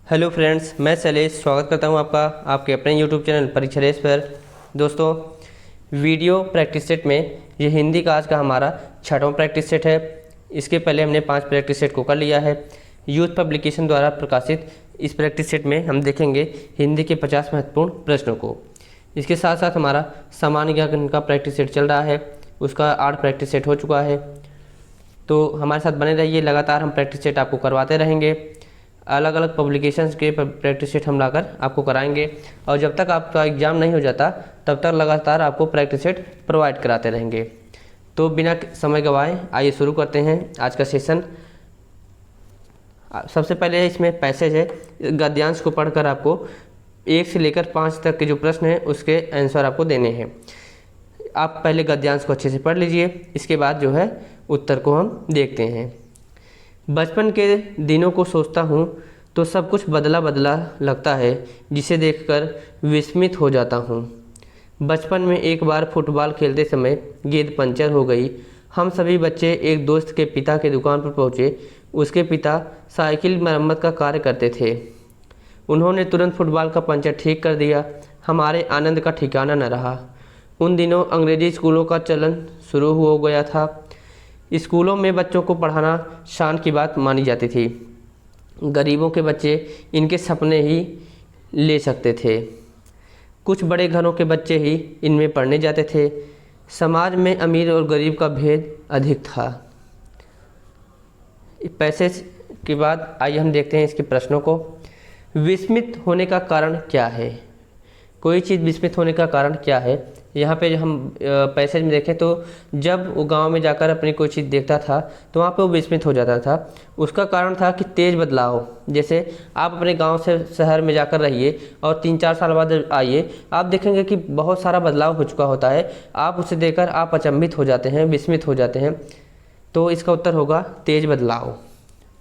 Hello friends, मैं शैलेश स्वागत करता हूं आपका आपके अपने यूट्यूब चैनल परीक्षा रेस पर। दोस्तों, वीडियो प्रैक्टिस सेट में ये हिंदी का आज का हमारा 6वां प्रैक्टिस सेट है। इसके पहले हमने 5 प्रैक्टिस सेट को कर लिया है। यूथ पब्लिकेशन द्वारा प्रकाशित इस प्रैक्टिस सेट में हम देखेंगे हिंदी के 50 महत्वपूर्ण प्रश्नों को। इसके साथ साथ हमारा सामान्य ज्ञान का प्रैक्टिस सेट चल रहा है, उसका 8 प्रैक्टिस सेट हो चुका है। तो हमारे साथ बने रहिए, लगातार हम प्रैक्टिस सेट आपको करवाते रहेंगे। अलग अलग पब्लिकेशंस के प्रैक्टिस सेट हम लाकर आपको कराएंगे और जब तक आपका एग्ज़ाम नहीं हो जाता तब तक लगातार आपको प्रैक्टिस सेट प्रोवाइड कराते रहेंगे। तो बिना समय गंवाए आइए शुरू करते हैं आज का सेशन। सबसे पहले इसमें पैसेज है, गद्यांश को पढ़कर आपको 1 से लेकर 5 तक के जो प्रश्न हैं उसके आंसर आपको देने हैं। आप पहले गद्यांश को अच्छे से पढ़ लीजिए, इसके बाद जो है उत्तर को हम देखते हैं। बचपन के दिनों को सोचता हूँ तो सब कुछ बदला बदला लगता है, जिसे देखकर विस्मित हो जाता हूँ। बचपन में एक बार फुटबॉल खेलते समय गेंद पंचर हो गई। हम सभी बच्चे एक दोस्त के पिता के दुकान पर पहुँचे। उसके पिता साइकिल मरम्मत का कार्य करते थे। उन्होंने तुरंत फुटबॉल का पंचर ठीक कर दिया। हमारे आनंद का ठिकाना न रहा। उन दिनों अंग्रेजी स्कूलों का चलन शुरू हो गया था। स्कूलों में बच्चों को पढ़ाना शान की बात मानी जाती थी। गरीबों के बच्चे इनके सपने ही ले सकते थे। कुछ बड़े घरों के बच्चे ही इनमें पढ़ने जाते थे। समाज में अमीर और गरीब का भेद अधिक था। पैसेज के बाद आइए हम देखते हैं इसके प्रश्नों को। विस्मित होने का कारण क्या है? कोई चीज़ विस्मित होने का कारण क्या है? यहाँ पे हम पैसेज में देखें तो जब वो गांव में जाकर अपनी कोई चीज़ देखता था तो वहाँ पे वो विस्मित हो जाता था। उसका कारण था कि तेज़ बदलाव। जैसे आप अपने गांव से शहर में जाकर रहिए और 3-4 साल बाद आइए, आप देखेंगे कि बहुत सारा बदलाव हो चुका होता है। आप उसे देखकर आप अचंभित हो जाते हैं, विस्मित हो जाते हैं। तो इसका उत्तर होगा तेज़ बदलाव।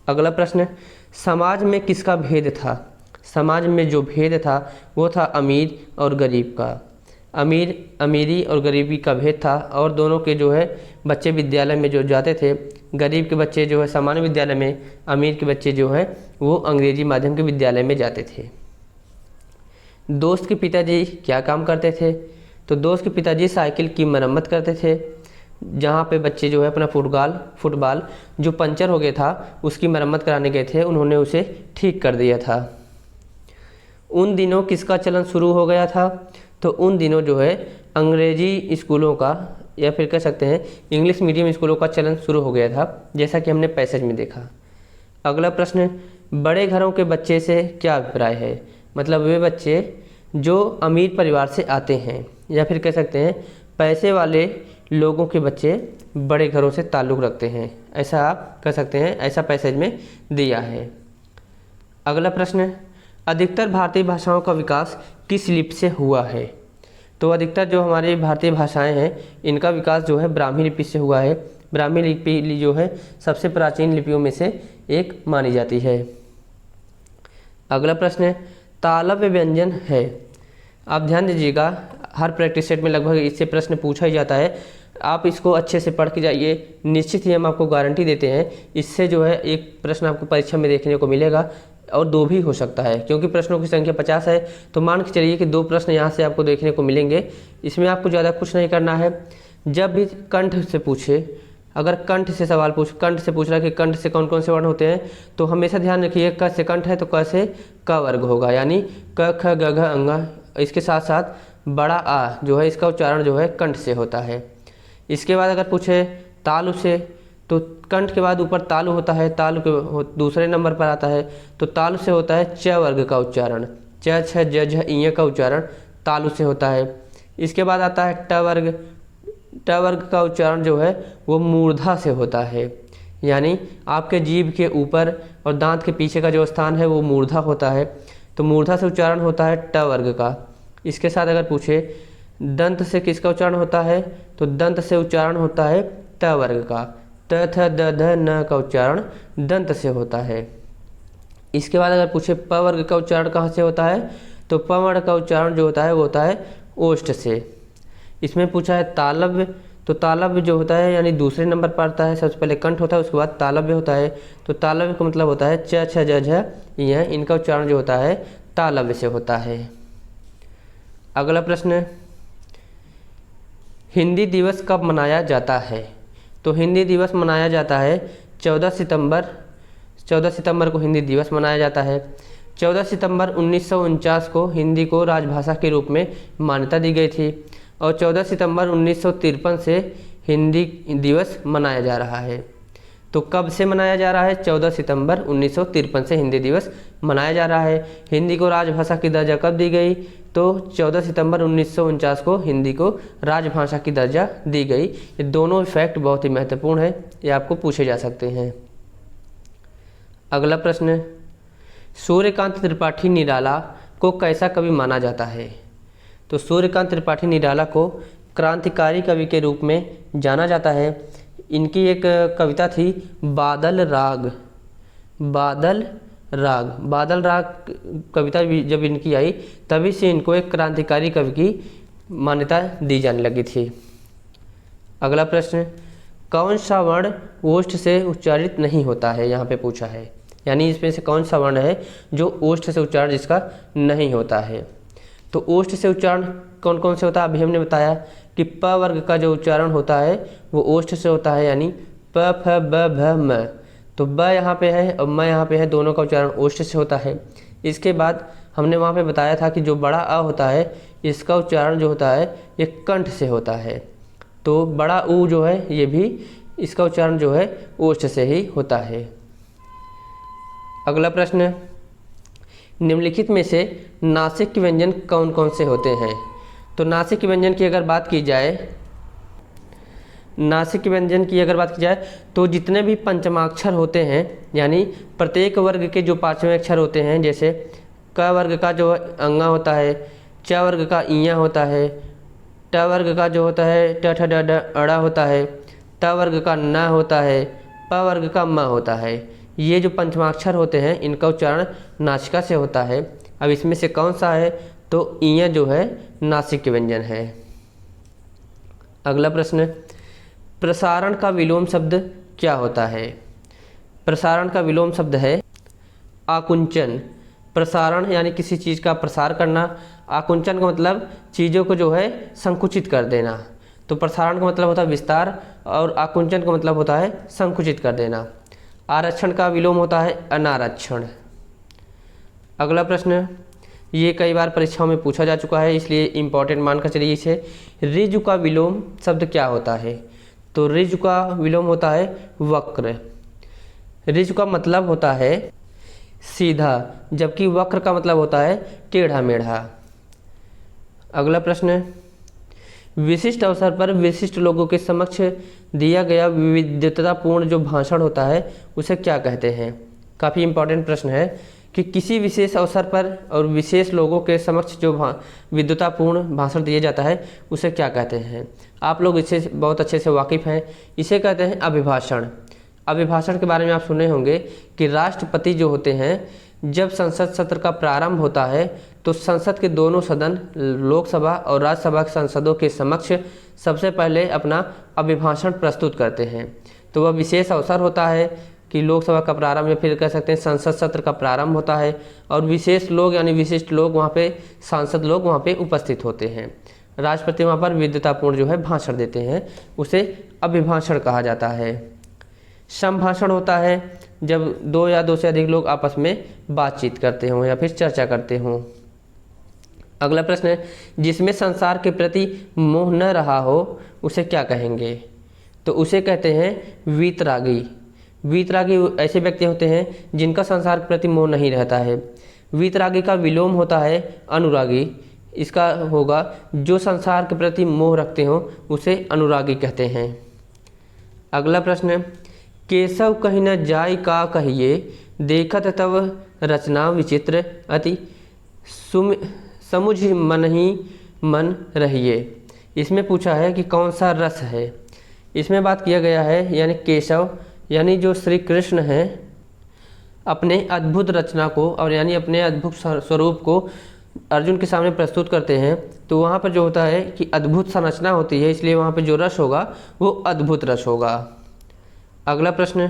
अगला प्रश्न, समाज में किसका भेद था? समाज में जो भेद था वो था अमीर और गरीब का। अमीरी और गरीबी का भेद था और दोनों के जो है बच्चे विद्यालय में जो जाते थे, गरीब के बच्चे जो है सामान्य विद्यालय में, अमीर के बच्चे जो है वो अंग्रेजी माध्यम के विद्यालय में जाते थे। दोस्त के पिताजी क्या काम करते थे? तो दोस्त के पिताजी साइकिल की मरम्मत करते थे। जहाँ पे बच्चे जो है अपना फुटबॉल जो पंचर हो गया था उसकी मरम्मत कराने गए थे, उन्होंने उसे ठीक कर दिया था। उन दिनों किसका चलन शुरू हो गया था? तो उन दिनों जो है अंग्रेजी स्कूलों का या फिर कह सकते हैं इंग्लिश मीडियम स्कूलों का चलन शुरू हो गया था, जैसा कि हमने पैसेज में देखा। अगला प्रश्न, बड़े घरों के बच्चे से क्या अभिप्राय है? मतलब वे बच्चे जो अमीर परिवार से आते हैं या फिर कह सकते हैं पैसे वाले लोगों के बच्चे बड़े घरों से ताल्लुक़ रखते हैं, ऐसा आप कह सकते हैं, ऐसा पैसेज में दिया है। अगला प्रश्न, अधिकतर भारतीय भाषाओं का विकास किस लिपि से हुआ है? तो अधिकतर जो हमारी भारतीय भाषाएं हैं इनका विकास जो है ब्राह्मी लिपि से हुआ है। ब्राह्मी लिपि जो है सबसे प्राचीन लिपियों में से एक मानी जाती है। अगला प्रश्न है, तालव्य व्यंजन है। आप ध्यान दीजिएगा, हर प्रैक्टिस सेट में लगभग इससे प्रश्न पूछा ही जाता है। आप इसको अच्छे से पढ़ के जाइए, निश्चित ही हम आपको गारंटी देते हैं इससे जो है एक प्रश्न आपको परीक्षा में देखने को मिलेगा और 2 भी हो सकता है, क्योंकि प्रश्नों की संख्या 50 है। तो मान के चलिए कि 2 प्रश्न यहाँ से आपको देखने को मिलेंगे। इसमें आपको ज़्यादा कुछ नहीं करना है। जब भी कंठ से पूछे, अगर कंठ से सवाल कंठ से पूछ रहा है कि कंठ से कौन कौन से वर्ण होते हैं, तो हमेशा ध्यान रखिए क से कंठ है तो क से क वर्ग होगा, यानी क ख ग घ अंगा। इसके साथ साथ बड़ा आ जो है इसका उच्चारण जो है कंठ से होता है। इसके बाद अगर पूछे तालु से, तो कंठ के बाद ऊपर तालु होता है, तालु के दूसरे नंबर पर आता है, तो तालु से होता है च वर्ग का उच्चारण। च छ ज झ इ का उच्चारण तालु से होता है। इसके बाद आता है ट वर्ग। ट वर्ग का उच्चारण जो है वो मूर्धा से होता है, यानी आपके जीभ के ऊपर और दांत के पीछे का जो स्थान है वो मूर्धा होता है, तो मूर्धा से उच्चारण होता है ट वर्ग का। इसके साथ अगर पूछे दंत से किसका उच्चारण होता है, तो दंत से उच्चारण होता है त वर्ग का। त थ द ध न का उच्चारण दंत से होता है। इसके बाद अगर पूछे प वर्ग का उच्चारण कहाँ से होता है, तो प वर्ग का उच्चारण जो होता है वो होता है ओष्ठ से। इसमें पूछा है तालव्य, तो तालव्य जो होता है यानी दूसरे नंबर पर आता है। सबसे पहले कंठ होता है, उसके बाद तालव्य होता है। तो तालव्य का मतलब होता है च छ ज झ य, इनका उच्चारण जो होता है तालव्य से होता है। अगला प्रश्न, हिंदी दिवस कब मनाया जाता है? तो हिंदी दिवस मनाया जाता है 14 सितंबर को हिंदी दिवस मनाया जाता है। 14 सितंबर 1949 को हिंदी को राजभाषा के रूप में मान्यता दी गई थी और 14 सितंबर 1953 से हिंदी दिवस मनाया जा रहा है। तो कब से मनाया जा रहा है? 14 सितंबर 1953 से हिंदी दिवस मनाया जा रहा है। हिंदी को राजभाषा की दर्जा कब दी गई? तो 14 सितंबर 1949 को हिंदी को राजभाषा की दर्जा दी गई। ये दोनों फैक्ट बहुत ही महत्वपूर्ण है, ये आपको पूछे जा सकते हैं। अगला प्रश्न, सूर्यकांत त्रिपाठी निराला को कैसा कवि माना जाता है? तो सूर्यकांत त्रिपाठी निराला को क्रांतिकारी कवि के रूप में जाना जाता है। इनकी एक कविता थी बादल राग। बादल राग कविता जब इनकी आई तभी से इनको एक क्रांतिकारी कवि की मान्यता दी जाने लगी थी। अगला प्रश्न, कौन सा वर्ण ओष्ठ से उच्चारित नहीं होता है? यहाँ पे पूछा है, यानी इसमें से कौन सा वर्ण है जो ओष्ठ से उच्चारण जिसका नहीं होता है? तो ओष्ठ से उच्चारण कौन कौन से होता है? अभी हमने बताया कि प वर्ग का जो उच्चारण होता है वो ओष्ठ से होता है, यानी प फ ब भ म। तो ब यहाँ पे है और म यहाँ पे है, दोनों का उच्चारण ओष्ठ से होता है। इसके बाद हमने वहाँ पे बताया था कि जो बड़ा अ होता है इसका उच्चारण जो होता है ये कंठ से होता है। तो बड़ा ऊ जो है ये भी इसका उच्चारण जो है ओष्ठ से ही होता है। अगला प्रश्न, निम्नलिखित में से नासिक व्यंजन कौन कौन से होते हैं? तो नासिक व्यंजन की अगर बात की जाए तो जितने भी पंचमाक्षर होते हैं, यानी प्रत्येक वर्ग के जो पांचवें अक्षर होते हैं, जैसे क वर्ग का जो अंगा होता है, च वर्ग का इया होता है, ट वर्ग का जो होता है ट ठ ड ढ अड़ा होता है, त वर्ग का न होता है, प वर्ग का म होता है। ये जो पंचमाक्षर होते हैं इनका उच्चारण नासिका से होता है। अब इसमें से कौन सा है? तो इया जो है नासिक व्यंजन है। अगला प्रश्न, प्रसारण का विलोम शब्द क्या होता है? प्रसारण का विलोम शब्द है आकुंचन। प्रसारण यानी किसी चीज़ का प्रसार करना, आकुंचन का मतलब चीज़ों को जो है संकुचित कर देना। तो प्रसारण का मतलब होता है विस्तार और आकुंचन का मतलब होता है संकुचित कर देना। आरक्षण का विलोम होता है अनारक्षण। अगला प्रश्न, ये कई बार परीक्षाओं में पूछा जा चुका है इसलिए इम्पोर्टेंट मानकर चलिए इसे। ऋजु का विलोम शब्द क्या होता है? तो ऋजु का विलोम होता है वक्र। ऋजु का मतलब होता है सीधा, जबकि वक्र का मतलब होता है टेढ़ा मेढ़ा। अगला प्रश्न, विशिष्ट अवसर पर विशिष्ट लोगों के समक्ष दिया गया विविधतापूर्ण जो भाषण होता है उसे क्या कहते हैं? काफ़ी इम्पोर्टेंट प्रश्न है कि किसी विशेष अवसर पर और विशेष लोगों के समक्ष जो विविधतापूर्ण भाषण दिया जाता है उसे क्या कहते हैं? आप लोग इससे बहुत अच्छे से वाकिफ़ हैं। इसे कहते हैं अभिभाषण। अभिभाषण के बारे में आप सुने होंगे कि राष्ट्रपति जो होते हैं जब संसद सत्र का प्रारंभ होता है तो संसद के दोनों सदन, लोकसभा और राज्यसभा के सांसदों के समक्ष सबसे पहले अपना अभिभाषण प्रस्तुत करते हैं। तो वह विशेष अवसर होता है कि लोकसभा का प्रारंभ या फिर कह सकते हैं संसद सत्र का प्रारंभ होता है और विशेष लोग यानी विशिष्ट लोग वहाँ पे, सांसद लोग वहाँ पे उपस्थित होते हैं। राष्ट्रपति वहाँ पर विविधतापूर्ण जो है भाषण देते हैं, उसे अभिभाषण कहा जाता है। संभाषण होता है जब दो या दो से अधिक लोग आपस में बातचीत करते हों या फिर चर्चा करते हों। अगला प्रश्न है, जिसमें संसार के प्रति मोह न रहा हो उसे क्या कहेंगे? तो उसे कहते हैं वीतरागी। वीतरागी ऐसे व्यक्ति होते हैं जिनका संसार के प्रति मोह नहीं रहता है। वीतरागी का विलोम होता है अनुरागी। इसका होगा जो संसार के प्रति मोह रखते हो उसे अनुरागी कहते हैं। अगला प्रश्न, केशव कहीं न जाय का कहिए, देखत तव रचना विचित्र, अति समुझ मन ही मन रहिए। इसमें पूछा है कि कौन सा रस है। इसमें बात किया गया है यानी केशव यानी जो श्री कृष्ण हैं अपने अद्भुत रचना को और यानी अपने अद्भुत स्वरूप को अर्जुन के सामने प्रस्तुत करते हैं तो वहाँ पर जो होता है कि अद्भुत संरचना होती है, इसलिए वहाँ पर जो रस होगा वो अद्भुत रस होगा। अगला प्रश्न,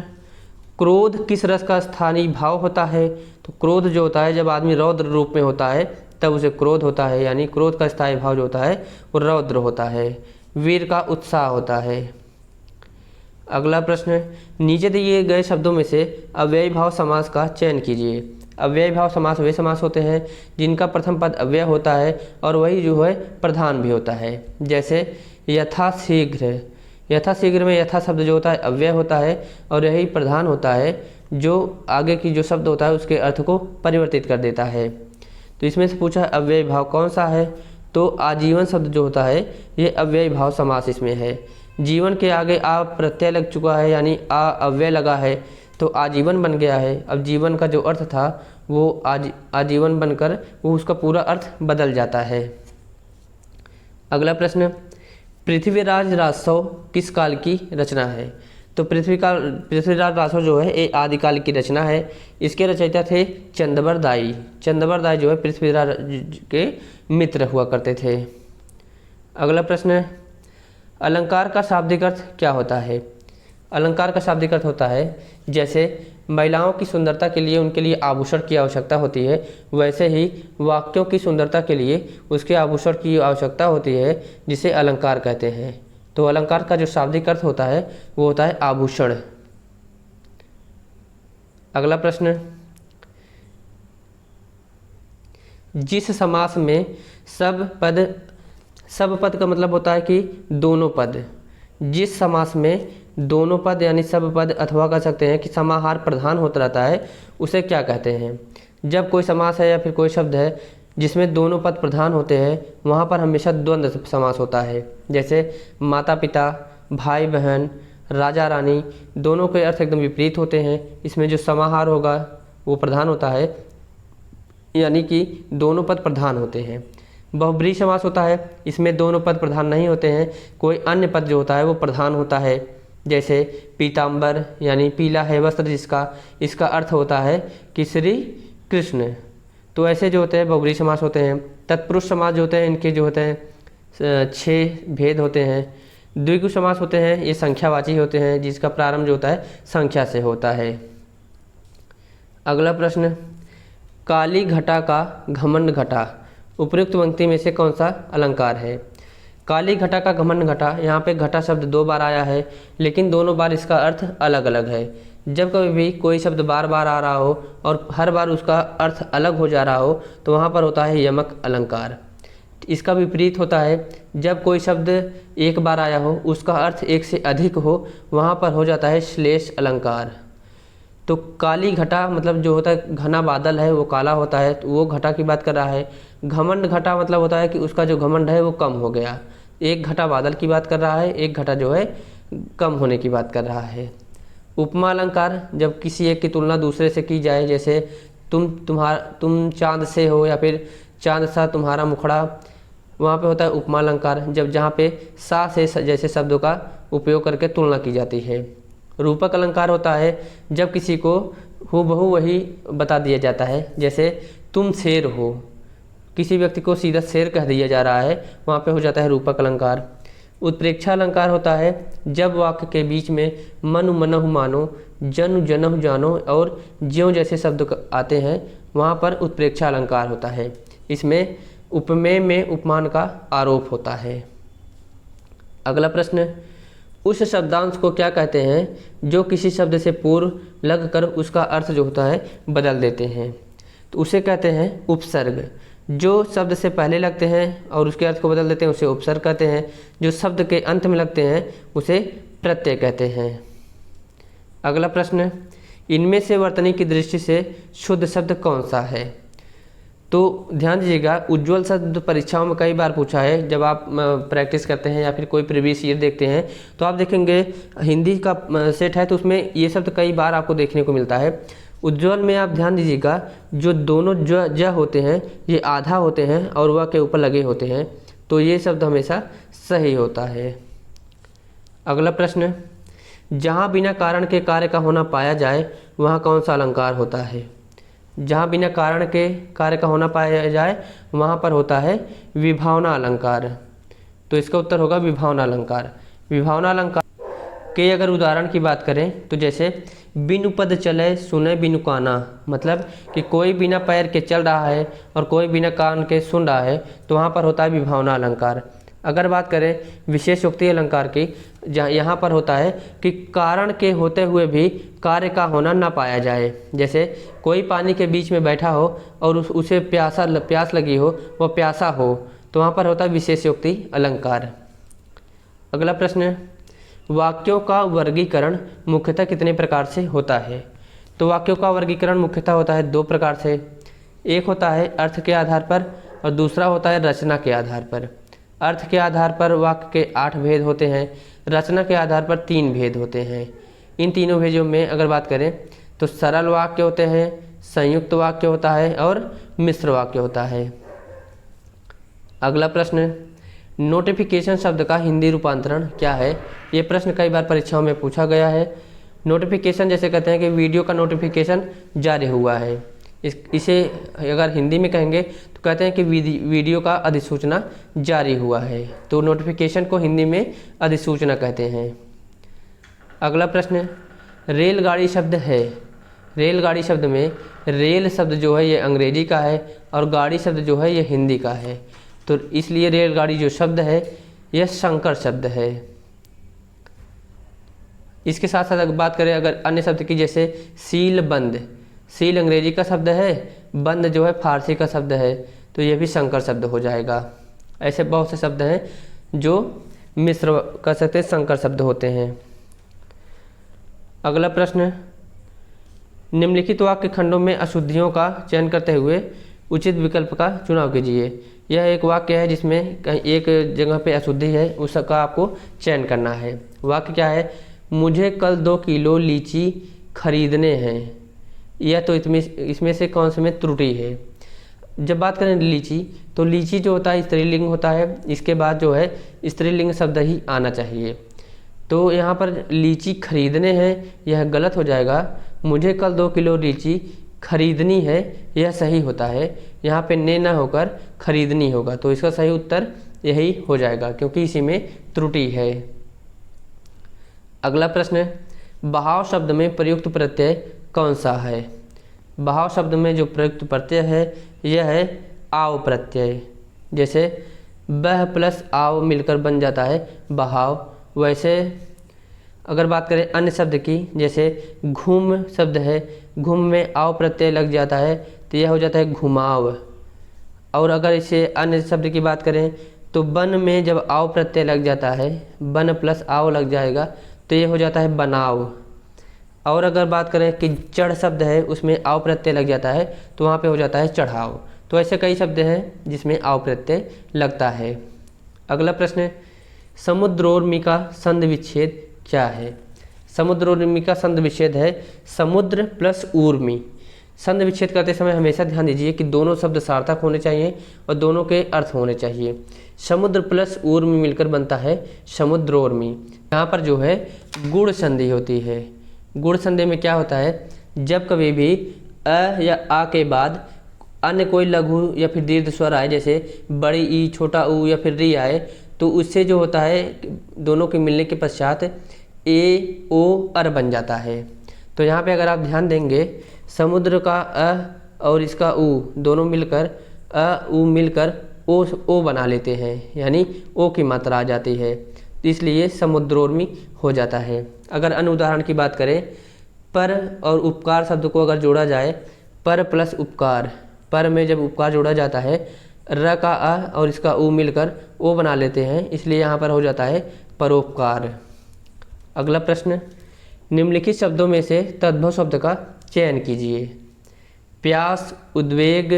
क्रोध किस रस का स्थानीय भाव होता है? तो क्रोध जो होता है जब आदमी रौद्र रूप में होता है तब उसे क्रोध होता है, यानी क्रोध का स्थायी भाव जो होता है वो रौद्र होता है। वीर का उत्साह होता है। अगला प्रश्न, नीचे दिए गए शब्दों में से अव्ययी भाव समास का चयन कीजिए। अव्ययी भाव समास वे समास होते हैं जिनका प्रथम पद अव्यय होता है और वही जो है प्रधान भी होता है। जैसे यथाशीघ्र, यथाशीघ्र में यथा शब्द जो होता है अव्यय होता है और यही प्रधान होता है जो आगे की जो शब्द होता है उसके अर्थ को परिवर्तित कर देता है। तो इसमें से पूछा अव्ययी भाव कौन सा है? तो आजीवन शब्द जो होता है ये अव्ययी भाव समास इसमें है। जीवन के आगे आ प्रत्यय लग चुका है, यानी आ अव्यय लगा है तो आजीवन बन गया है। अब जीवन का जो अर्थ था वो आजीवन बनकर वो उसका पूरा अर्थ बदल जाता है। अगला प्रश्न, पृथ्वीराज राजसव किस काल की रचना है? तो पृथ्वीराज राजसव जो है ये आदिकाल की रचना है। इसके रचयिता थे चंदबर दाई। चंदबर दाई जो है पृथ्वीराज के मित्र हुआ करते थे। अगला प्रश्न, अलंकार का शाब्दिक अर्थ क्या होता है? अलंकार का शाब्दिक अर्थ होता है जैसे महिलाओं की सुंदरता के लिए उनके लिए आभूषण की आवश्यकता होती है, वैसे ही वाक्यों की सुंदरता के लिए उसके आभूषण की आवश्यकता होती है जिसे अलंकार कहते हैं। तो अलंकार का जो शाब्दिक अर्थ होता है वो होता है आभूषण। अगला प्रश्न, जिस समास में सब पद का मतलब होता है कि दोनों पद। जिस समास में दोनों पद यानी सब पद अथवा कह सकते हैं कि समाहार प्रधान होता रहता है उसे क्या कहते हैं? जब कोई समास है या फिर कोई शब्द है जिसमें दोनों पद प्रधान होते हैं वहाँ पर हमेशा द्वंद्व समास होता है। जैसे माता पिता, भाई बहन, राजा रानी, दोनों के अर्थ एकदम विपरीत होते हैं। इसमें जो समाहार होगा वो प्रधान होता है, यानी कि दोनों पद प्रधान होते हैं। बहुब्रीहि समास होता है, इसमें दोनों पद प्रधान नहीं होते हैं, कोई अन्य पद जो होता है वो प्रधान होता है। जैसे पीताम्बर यानी पीला है वस्त्र जिसका, इसका अर्थ होता है कि श्री कृष्ण। तो ऐसे जो होते हैं बहुब्रीहि समास होते हैं। तत्पुरुष समास जो होते हैं इनके जो होते हैं 6 भेद होते हैं। द्विगु समास होते हैं, ये संख्यावाची होते हैं जिसका प्रारंभ जो होता है संख्या से होता है। अगला प्रश्न, काली घटा का घमंड घटा उपयुक्त पंक्ति में से कौन सा अलंकार है? काली घटा का घमंड घटा, यहाँ पे घटा शब्द 2 बार आया है लेकिन दोनों बार इसका अर्थ अलग अलग है। जब कभी भी कोई शब्द बार बार आ रहा हो और हर बार उसका अर्थ अलग हो जा रहा हो तो वहाँ पर होता है यमक अलंकार। इसका विपरीत होता है जब कोई शब्द एक बार आया हो उसका अर्थ एक से अधिक हो, वहाँ पर हो जाता है श्लेष अलंकार। तो काली घटा मतलब जो होता है घना बादल है वो काला होता है, तो वो घटा की बात कर रहा है। घमंड घटा मतलब होता है कि उसका जो घमंड है वो कम हो गया। एक घटा बादल की बात कर रहा है, एक घटा जो है कम होने की बात कर रहा है। उपमा अलंकार, जब किसी एक की तुलना दूसरे से की जाए, जैसे तुम चांद से हो या फिर चांद सा तुम्हारा मुखड़ा, वहाँ पे होता है उपमा अलंकार। जब जहाँ पे सा से जैसे शब्दों का उपयोग करके तुलना की जाती है। रूपक अलंकार होता है जब किसी को हूबहू वही बता दिया जाता है, जैसे तुम शेर हो, किसी व्यक्ति को सीधा शेर कह दिया जा रहा है, वहाँ पे हो जाता है रूपक अलंकार। उत्प्रेक्षा अलंकार होता है जब वाक्य के बीच में मनु मनहु मानो, जनु जनहु जानो और ज्यों जैसे शब्द आते हैं, वहाँ पर उत्प्रेक्षा अलंकार होता है। इसमें उपमेय में उपमान का आरोप होता है। अगला प्रश्न, उस शब्दांश को क्या कहते हैं जो किसी शब्द से पूर्व लगकर उसका अर्थ जो होता है बदल देते हैं? तो उसे कहते हैं उपसर्ग। जो शब्द से पहले लगते हैं और उसके अर्थ को बदल देते हैं उसे उपसर्ग कहते हैं। जो शब्द के अंत में लगते हैं उसे प्रत्यय कहते हैं। अगला प्रश्न, इनमें से वर्तनी की दृष्टि से शुद्ध शब्द कौन सा है? तो ध्यान दीजिएगा, उज्ज्वल शब्द परीक्षाओं में कई बार पूछा है। जब आप प्रैक्टिस करते हैं या फिर कोई प्रीवियस ईयर देखते हैं तो आप देखेंगे हिंदी का सेट है तो उसमें ये शब्द कई बार आपको देखने को मिलता है। उज्ज्वल में आप ध्यान दीजिएगा, जो दोनों ज होते हैं ये आधा होते हैं और वह के ऊपर लगे होते हैं, तो ये शब्द हमेशा सही होता है। अगला प्रश्न, जहाँ बिना कारण के कार्य का होना पाया जाए वहाँ कौन सा अलंकार होता है? जहाँ बिना कारण के कार्य का होना पाया जाए वहाँ पर होता है विभावना अलंकार। तो इसका उत्तर होगा विभावना अलंकार। विभावना अलंकार के अगर उदाहरण की बात करें तो जैसे बिनु पद चले सुने बिनु काना, मतलब कि कोई बिना पैर के चल रहा है और कोई बिना कान के सुन रहा है, तो वहाँ पर होता है विभावना अलंकार। अगर बात करें विशेषोक्ति अलंकार की, जहाँ यहाँ पर होता है कि कारण के होते हुए भी कार्य का होना ना पाया जाए। जैसे कोई पानी के बीच में बैठा हो और उसे प्यास लगी हो, वह प्यासा हो, तो वहाँ पर होता है विशेषोक्ति अलंकार। अगला प्रश्न है, वाक्यों का वर्गीकरण मुख्यतः कितने प्रकार से होता है? तो वाक्यों का वर्गीकरण मुख्यतः होता है 2 प्रकार से। एक होता है अर्थ के आधार पर और दूसरा होता है रचना के आधार पर। अर्थ के आधार पर वाक्य के 8 भेद होते हैं, रचना के आधार पर 3 भेद होते हैं। इन तीनों भेदों में अगर बात करें तो सरल वाक्य होते हैं, संयुक्त वाक्य होता है और मिश्र वाक्य होता है। अगला प्रश्न, नोटिफिकेशन शब्द का हिंदी रूपांतरण क्या है? ये प्रश्न कई बार परीक्षाओं में पूछा गया है। नोटिफिकेशन जैसे कहते हैं कि वीडियो का नोटिफिकेशन जारी हुआ है, इसे अगर हिंदी में कहेंगे तो कहते हैं कि वीडियो का अधिसूचना जारी हुआ है। तो नोटिफिकेशन को हिंदी में अधिसूचना कहते हैं। अगला प्रश्न, रेलगाड़ी शब्द है। रेलगाड़ी शब्द में रेल शब्द जो है ये अंग्रेजी का है और गाड़ी शब्द जो है ये हिंदी का है, तो इसलिए रेलगाड़ी जो शब्द है यह संकर शब्द है। इसके साथ साथ अगर बात करें अगर अन्य शब्द की, जैसे सील बंद, सील अंग्रेजी का शब्द है, बंद जो है फारसी का शब्द है, तो यह भी संकर शब्द हो जाएगा। ऐसे बहुत से शब्द हैं जो मिश्र कह सकते हैं, संकर शब्द होते हैं। अगला प्रश्न, निम्नलिखित वाक्य खंडों में अशुद्धियों का चयन करते हुए उचित विकल्प का चुनाव कीजिए। यह एक वाक्य है जिसमें कहीं एक जगह पे अशुद्धि है, उसका आपको चयन करना है। वाक्य क्या है? मुझे कल 2 किलो लीची खरीदने हैं। यह तो इसमें से कौन से में त्रुटि है? जब बात करें लीची, तो लीची जो होता है स्त्रीलिंग होता है, इसके बाद जो है स्त्रीलिंग शब्द ही आना चाहिए। तो यहाँ पर लीची खरीदने हैं यह गलत हो जाएगा। मुझे कल 2 किलो लीची खरीदनी है यह सही होता है। यहाँ पे ने ना होकर खरीदनी होगा, तो इसका सही उत्तर यही हो जाएगा क्योंकि इसी में त्रुटि है। अगला प्रश्न, बहाव शब्द में प्रयुक्त प्रत्यय कौन सा है? बहाव शब्द में जो प्रयुक्त प्रत्यय है यह है आव प्रत्यय। जैसे बह प्लस आव मिलकर बन जाता है बहाव। वैसे अगर बात करें अन्य शब्द की, जैसे घूम शब्द है, घूम में आव प्रत्यय लग जाता है तो यह हो जाता है घुमाव। और अगर इसे अन्य शब्द की बात करें तो बन में जब आव प्रत्यय लग जाता है, बन प्लस आव लग जाएगा तो ये हो जाता है बनाव। और अगर बात करें कि चढ़ शब्द है, उसमें आव प्रत्यय लग जाता है तो वहाँ पे हो जाता है चढ़ाव। तो ऐसे कई शब्द हैं जिसमें आव प्रत्यय लगता है। अगला प्रश्न है, समुद्रोर्मी का संधि विच्छेद क्या है? समुद्रोर्मी का संधि विच्छेद है समुद्र प्लस ऊर्मी। संधि विच्छेद करते समय हमेशा ध्यान दीजिए कि दोनों शब्द सार्थक होने चाहिए और दोनों के अर्थ होने चाहिए। समुद्र प्लस ऊर्मी मिलकर बनता है समुद्रोर्मी। यहाँ पर जो है गुण संधि होती है। गुण संधि में क्या होता है, जब कभी भी अ या आ के बाद अन्य कोई लघु या फिर दीर्घ स्वर आए, जैसे बड़ी ई, छोटा ऊ या फिर री आए, तो उससे जो होता है दोनों के मिलने के पश्चात ए ओ अर बन जाता है। तो यहाँ पे अगर आप ध्यान देंगे, समुद्र का अ और इसका ऊ दोनों मिलकर अ ऊ मिलकर ओ बना लेते हैं, यानी ओ की मात्रा आ जाती है, इसलिए समुद्रोर्मी हो जाता है। अगर अन्य उदाहरण की बात करें, पर और उपकार शब्द को अगर जोड़ा जाए, पर प्लस उपकार, पर में जब उपकार जोड़ा जाता है र का अ और इसका ऊ मिलकर ओ बना लेते हैं, इसलिए यहाँ पर हो जाता है परोपकार। अगला प्रश्न, निम्नलिखित शब्दों में से तद्भव शब्द का चयन कीजिए। प्यास, उद्वेग,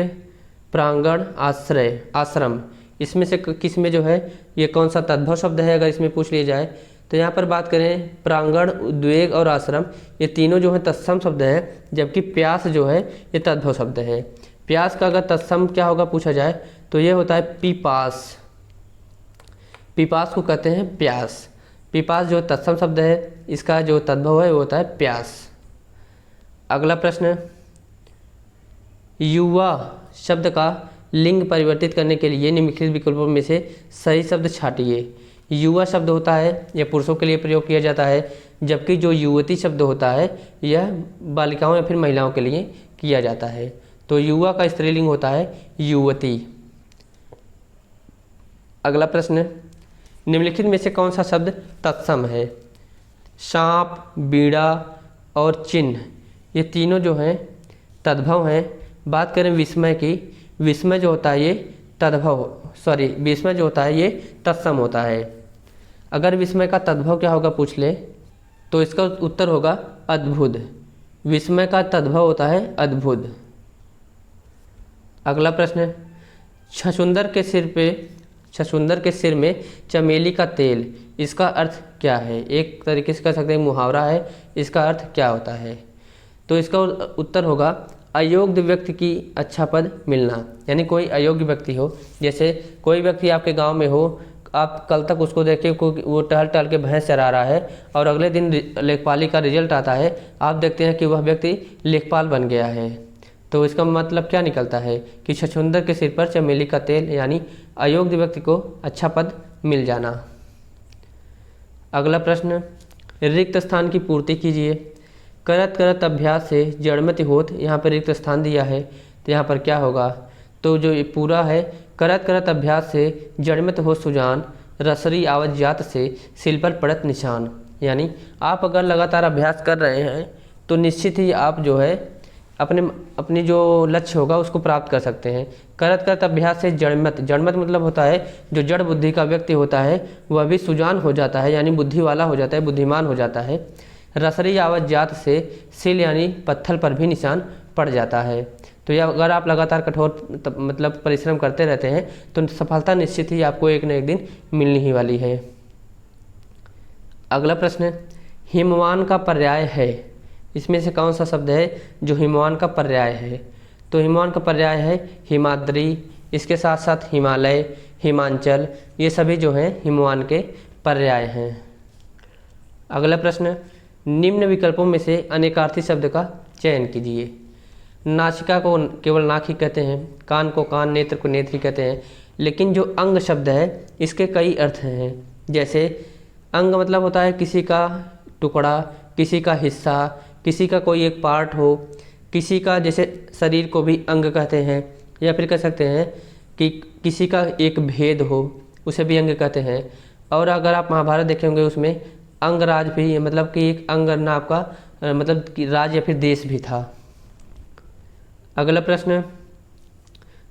प्रांगण, आश्रय, आश्रम, इसमें से किस में जो है ये कौन सा तद्भव शब्द है अगर इसमें पूछ लिया जाए, तो यहाँ पर बात करें प्रांगण, उद्वेग और आश्रम, ये तीनों जो है तत्सम शब्द हैं, जबकि प्यास जो है ये तद्भव शब्द है। प्यास का अगर तत्सम क्या होगा पूछा जाए तो ये होता है पीपास। पीपास को कहते हैं प्यास। पीपास जो तत्सम शब्द है, इसका जो तद्भव है वो होता है प्यास। अगला प्रश्न, युवा शब्द का लिंग परिवर्तित करने के लिए निम्नलिखित विकल्पों में से सही शब्द छांटिए। युवा शब्द होता है यह पुरुषों के लिए प्रयोग किया जाता है, जबकि जो युवती शब्द होता है यह बालिकाओं या फिर महिलाओं के लिए किया जाता है। तो युवा का स्त्रीलिंग होता है युवती। अगला प्रश्न, निम्नलिखित में से कौन सा शब्द तत्सम है? सांप, बीड़ा और चिन्ह, ये तीनों जो हैं तद्भव हैं। बात करें विस्मय की, विस्मय जो होता है ये विस्मय जो होता है ये तत्सम होता है। अगर विस्मय का तद्भव क्या होगा पूछ ले तो इसका उत्तर होगा अद्भुत। विस्मय का तद्भव होता है अद्भुत। अगला प्रश्न, छछूंदर के सिर में चमेली का तेल, इसका अर्थ क्या है? एक तरीके से कह सकते हैं मुहावरा है, इसका अर्थ क्या होता है? तो इसका उत्तर होगा अयोग्य व्यक्ति की अच्छा पद मिलना। यानी कोई अयोग्य व्यक्ति हो, जैसे कोई व्यक्ति आपके गांव में हो, आप कल तक उसको देखे वो टहल टहल के भैंस चरा रहा है और अगले दिन लेखपाली का रिजल्ट आता है, आप देखते हैं कि वह व्यक्ति लेखपाल बन गया है। तो इसका मतलब क्या निकलता है कि छछूंदर के सिर पर चमेली का तेल, यानी अयोग्य व्यक्ति को अच्छा पद मिल जाना। अगला प्रश्न, रिक्त स्थान की पूर्ति कीजिए। करत करत अभ्यास से जड़मति होत, यहाँ पर रिक्त स्थान दिया है तो यहाँ पर क्या होगा? तो जो ये पूरा है, करत करत अभ्यास से जड़मत हो सुजान, रसरी आवत जात से सिल पर पड़त निशान। यानी आप अगर लगातार अभ्यास कर रहे हैं तो निश्चित ही आप जो है अपनी जो लक्ष्य होगा उसको प्राप्त कर सकते हैं। करत करत अभ्यास से जड़मत मतलब होता है जो जड़ बुद्धि का व्यक्ति होता है वह भी सुजान हो जाता है, यानी बुद्धि वाला हो जाता है, बुद्धिमान हो जाता है। रसरी आवत जात से सिल यानी पत्थर पर भी निशान पड़ जाता है। तो यह अगर आप लगातार कठोर मतलब परिश्रम करते रहते हैं तो सफलता निश्चित ही आपको एक न एक दिन मिलनी ही वाली है। अगला प्रश्न, हिमवान का पर्याय है, इसमें से कौन सा शब्द है जो हिमवान का पर्याय है? तो हिमवान का पर्याय है हिमाद्री, इसके साथ साथ हिमालय, हिमांचल, ये सभी जो हैं हिमवान के पर्याय हैं। अगला प्रश्न, निम्न विकल्पों में से अनेकार्थी शब्द का चयन कीजिए। नासिका को केवल नाक ही कहते हैं, कान को कान, नेत्र को नेत्र ही कहते हैं, लेकिन जो अंग शब्द है इसके कई अर्थ हैं। जैसे अंग मतलब होता है किसी का टुकड़ा, किसी का हिस्सा, किसी का कोई एक पार्ट हो, किसी का, जैसे शरीर को भी अंग कहते हैं, या फिर कह सकते हैं कि किसी का एक भेद हो उसे भी अंग कहते हैं। और अगर आप महाभारत देखे होंगे उसमें अंगराज भी है, मतलब कि एक अंग नाम का मतलब कि राज या फिर देश भी था। अगला प्रश्न,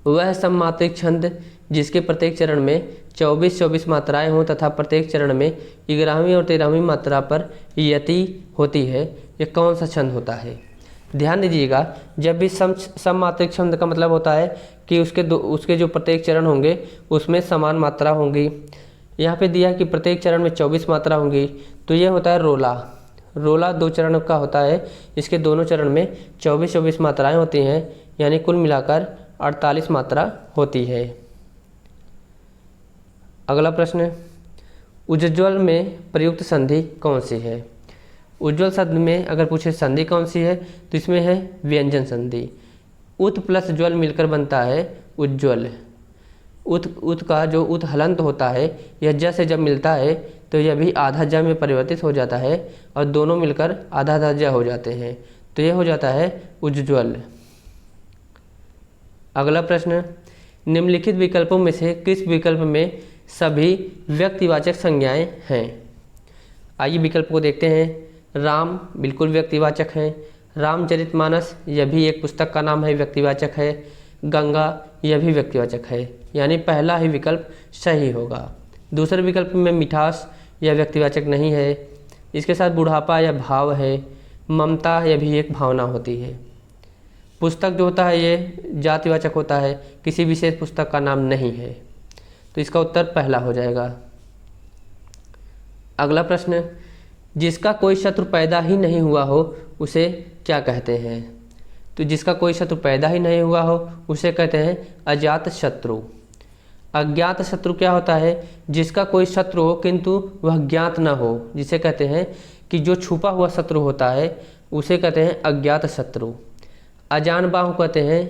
वह सममात्रिक छंद जिसके प्रत्येक चरण में 24-24 मात्राएं हों तथा प्रत्येक चरण में 11वीं और 13वीं मात्रा पर यति होती है, यह कौन सा छंद होता है? ध्यान दीजिएगा, जब भी सममात्रिक छंद का मतलब होता है कि उसके जो प्रत्येक चरण होंगे उसमें समान मात्रा होंगी। यहाँ पे दिया है कि प्रत्येक चरण में 24 मात्रा होंगी, तो यह होता है रोला। रोला 2 चरण का होता है, इसके दोनों चरण में 24-24 मात्राएं होती हैं, यानी कुल मिलाकर 48 मात्रा होती है। अगला प्रश्न, उज्ज्वल में प्रयुक्त संधि कौन सी है? उज्ज्वल शब्द में अगर पूछे संधि कौन सी है तो इसमें है व्यंजन संधि। उत प्लस ज्वल मिलकर बनता है उज्ज्वल। उत का जो उत हलंत होता है यह ज से जब मिलता है तो यह भी आधा ज में परिवर्तित हो जाता है और दोनों मिलकर आधा आधा ज हो जाते हैं, तो यह हो जाता है उज्ज्वल। अगला प्रश्न, निम्नलिखित विकल्पों में से किस विकल्प में सभी व्यक्तिवाचक संज्ञाएं हैं? आइए विकल्प को देखते हैं। राम बिल्कुल व्यक्तिवाचक है, रामचरितमानस यह भी एक पुस्तक का नाम है, व्यक्तिवाचक है। गंगा यह भी व्यक्तिवाचक है, यानी पहला ही विकल्प सही होगा। दूसरे विकल्प में मिठास यह व्यक्तिवाचक नहीं है, इसके साथ बुढ़ापा यह भाव है। ममता यह भी एक भावना होती है। पुस्तक जो होता है ये जातिवाचक होता है, किसी विशेष पुस्तक का नाम नहीं है, तो इसका उत्तर पहला हो जाएगा। अगला प्रश्न, जिसका कोई शत्रु पैदा ही नहीं हुआ हो उसे क्या कहते हैं? तो जिसका कोई शत्रु पैदा ही नहीं हुआ हो उसे कहते हैं अजात शत्रु। अज्ञात शत्रु क्या होता है? जिसका कोई शत्रु हो किंतु वह ज्ञात न हो, जिसे कहते हैं कि जो छुपा हुआ शत्रु होता है उसे कहते हैं अज्ञात शत्रु। अजान बाहु कहते हैं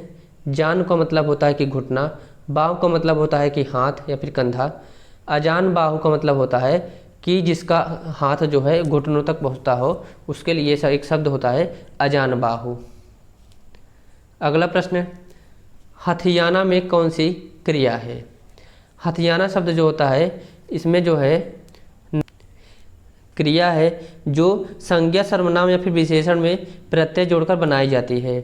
जान का मतलब होता है कि घुटना, बाहु का मतलब होता है कि हाथ या फिर कंधा, अजान बाहु का मतलब होता है कि जिसका हाथ जो है घुटनों तक पहुंचता हो, उसके लिए एक शब्द होता है अजान बाहु। अगला प्रश्न, हथियाना में कौन सी क्रिया है? हथियाना शब्द जो होता है इसमें जो है क्रिया है जो संज्ञा, सर्वनाम या फिर विशेषण में प्रत्यय जोड़कर बनाई जाती है।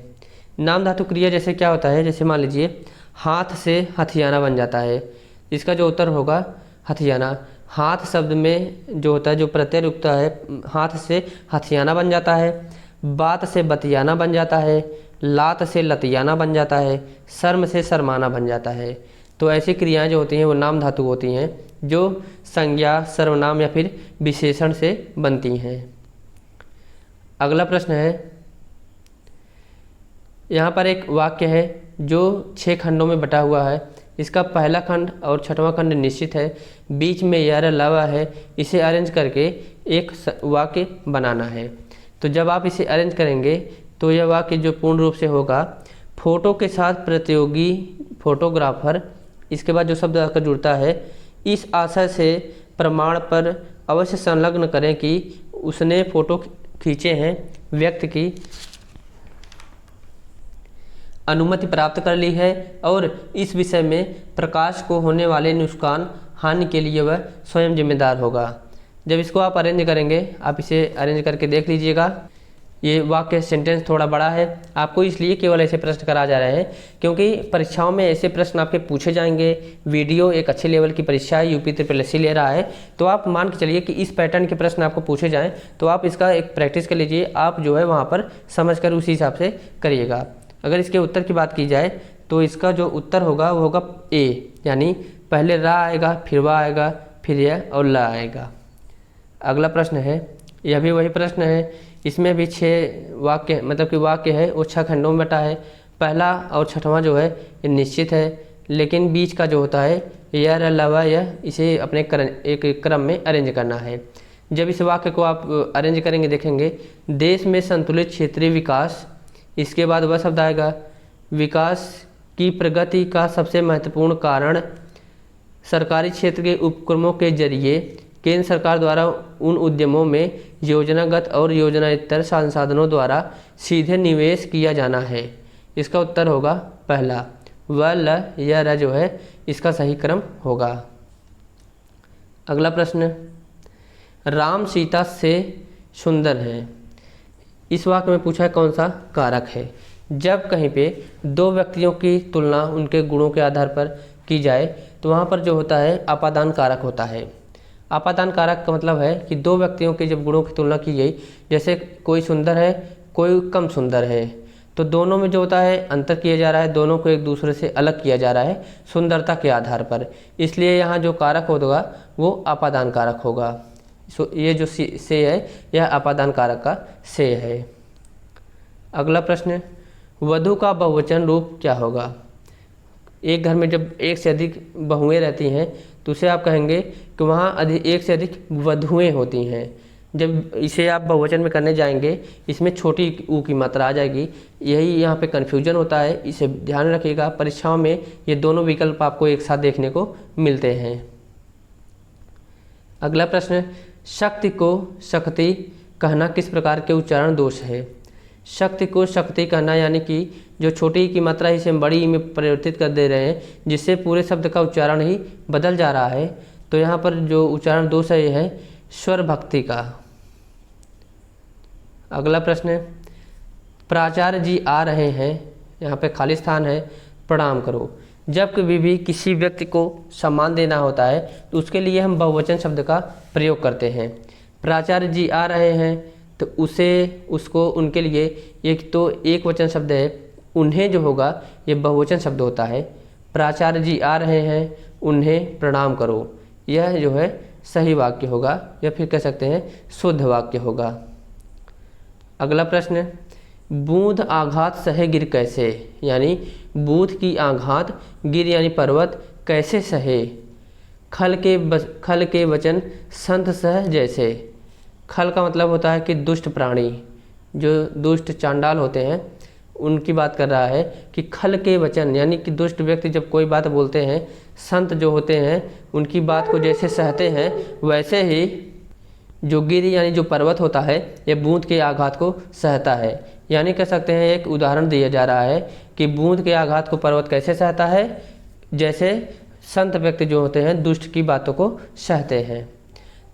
नाम धातु क्रिया जैसे क्या होता है, जैसे मान लीजिए हाथ से हथियाना बन जाता है, इसका जो उत्तर होगा हथियाना। हाथ शब्द में जो होता है, जो प्रत्यय रुकता है, हाथ से हथियाना बन जाता है। बात से बतियाना बन जाता है, लात से लतियाना बन जाता है, शर्म से शर्माना बन जाता है। तो ऐसी क्रियाएं जो होती हैं वो नाम धातु होती हैं जो संज्ञा, सर्वनाम या फिर विशेषण से बनती हैं। अगला प्रश्न है, यहाँ पर एक वाक्य है जो 6 खंडों में बटा हुआ है। इसका पहला खंड और 6वां खंड निश्चित है, बीच में यर लवा है, इसे अरेंज करके एक वाक्य बनाना है। तो जब आप इसे अरेंज करेंगे तो यह वाक्य जो पूर्ण रूप से होगा, फोटो के साथ प्रतियोगी फोटोग्राफर, इसके बाद जो शब्द आकर जुड़ता है, इस आशय से प्रमाण पर अवश्य संलग्न करें कि उसने फोटो खींचे हैं, व्यक्ति की अनुमति प्राप्त कर ली है और इस विषय में प्रकाश को होने वाले नुकसान हानि के लिए वह स्वयं जिम्मेदार होगा। जब इसको आप अरेंज करेंगे, आप इसे अरेंज करके देख लीजिएगा। ये वाक्य सेंटेंस थोड़ा बड़ा है, आपको इसलिए केवल ऐसे प्रश्न करा जा रहे हैं क्योंकि परीक्षाओं में ऐसे प्रश्न आपके पूछे जाएंगे। वीडियो एक अच्छे लेवल की परीक्षा है, यूपी SSSC ले रहा है, तो आप मान के चलिए कि इस पैटर्न के प्रश्न आपको पूछे जाएं तो आप इसका एक प्रैक्टिस कर लीजिए, आप जो है वहाँ पर समझ कर उसी हिसाब से करिएगा। अगर इसके उत्तर की बात की जाए तो इसका जो उत्तर होगा वो होगा ए, यानी पहले रा आएगा, फिर वा आएगा, फिर यह और ला आएगा। अगला प्रश्न है, यह भी वही प्रश्न है, इसमें भी 6 वाक्य मतलब कि वाक्य है वो 6 खंडों में बटा है। पहला और 6वां जो है ये निश्चित है, लेकिन बीच का जो होता है यह लवा यह, इसे अपने एक क्रम में अरेंज करना है। जब इस वाक्य को आप अरेंज करेंगे देखेंगे, देश में संतुलित क्षेत्रीय विकास, इसके बाद वह शब्द आएगा विकास की प्रगति का सबसे महत्वपूर्ण कारण सरकारी क्षेत्र के उपक्रमों के जरिए केंद्र सरकार द्वारा उन उद्यमों में योजनागत और योजनाइतर संसाधनों द्वारा सीधे निवेश किया जाना है। इसका उत्तर होगा पहला, व ल या र जो है इसका सही क्रम होगा। अगला प्रश्न, राम सीता से सुंदर हैं, इस वाक्य में पूछा है कौन सा कारक है। जब कहीं पे 2 व्यक्तियों की तुलना उनके गुणों के आधार पर की जाए तो वहाँ पर जो होता है अपादान कारक होता है। अपादान कारक का मतलब है कि 2 व्यक्तियों के जब गुणों की तुलना की गई, जैसे कोई सुंदर है कोई कम सुंदर है, तो दोनों में जो होता है अंतर किया जा रहा है, दोनों को एक दूसरे से अलग किया जा रहा है सुंदरता के आधार पर, इसलिए यहाँ जो कारक होगा वो अपादान कारक होगा। ये जो से है यह अपादान कारक का से है। अगला प्रश्न, वधू का बहुवचन रूप क्या होगा। एक घर में जब एक से अधिक बहुएं रहती हैं तो उसे आप कहेंगे कि वहाँ एक से अधिक वधुएं होती हैं। जब इसे आप बहुवचन में करने जाएंगे, इसमें छोटी ऊ की मात्रा आ जाएगी, यही यहाँ पे कन्फ्यूजन होता है, इसे ध्यान रखिएगा। परीक्षाओं में ये दोनों विकल्प आपको एक साथ देखने को मिलते हैं। अगला प्रश्न, शक्ति को शक्ति कहना किस प्रकार के उच्चारण दोष है। शक्ति को शक्ति कहना यानी कि जो छोटी की मात्रा ही से हम बड़ी में परिवर्तित कर दे रहे हैं, जिससे पूरे शब्द का उच्चारण ही बदल जा रहा है, तो यहाँ पर जो उच्चारण दोष है ये है स्वर भक्ति का। अगला प्रश्न, प्राचार्य जी आ रहे हैं, यहाँ पे खाली स्थान है, प्रणाम करो। जब कभी भी किसी व्यक्ति को सम्मान देना होता है तो उसके लिए हम बहुवचन शब्द का प्रयोग करते हैं। प्राचार्य जी आ रहे हैं तो उसको उनके लिए एक तो एक वचन शब्द है, उन्हें जो होगा ये बहुवचन शब्द होता है। प्राचार्य जी आ रहे हैं, उन्हें प्रणाम करो, यह जो है सही वाक्य होगा या फिर कह सकते हैं शुद्ध वाक्य होगा। अगला प्रश्न, बूंद आघात सहे गिर कैसे, यानी बूंद की आघात गिर यानी पर्वत कैसे सहे। खल के वचन संत सह जैसे। खल का मतलब होता है कि दुष्ट प्राणी, जो दुष्ट चांडाल होते हैं उनकी बात कर रहा है कि खल के वचन, यानी कि दुष्ट व्यक्ति जब कोई बात बोलते हैं, संत जो होते हैं उनकी बात को जैसे सहते हैं, वैसे ही जो गिरि यानी जो पर्वत होता है ये बूंद के आघात को सहता है। यानी कह सकते हैं एक उदाहरण दिया जा रहा है कि बूंद के आघात को पर्वत कैसे सहता है, जैसे संत व्यक्ति जो होते हैं दुष्ट की बातों को सहते हैं।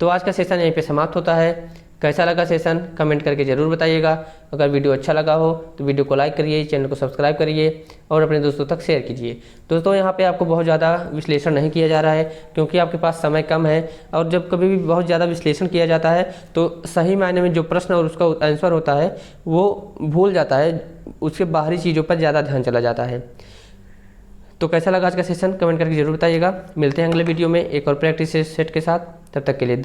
तो आज का सेशन यहीं पे समाप्त होता है। कैसा लगा सेशन कमेंट करके ज़रूर बताइएगा। अगर वीडियो अच्छा लगा हो तो वीडियो को लाइक करिए, चैनल को सब्सक्राइब करिए और अपने दोस्तों तक शेयर कीजिए। दोस्तों यहाँ पे आपको बहुत ज़्यादा विश्लेषण नहीं किया जा रहा है क्योंकि आपके पास समय कम है, और जब कभी भी बहुत ज़्यादा विश्लेषण किया जाता है तो सही मायने में जो प्रश्न और उसका आंसर होता है वो भूल जाता है, उसके बाहरी चीज़ों पर ज़्यादा ध्यान चला जाता है। तो कैसा लगा आज का सेशन कमेंट करके जरूर बताइएगा। मिलते हैं अगले वीडियो में एक और प्रैक्टिस सेट के साथ, तब तक के लिए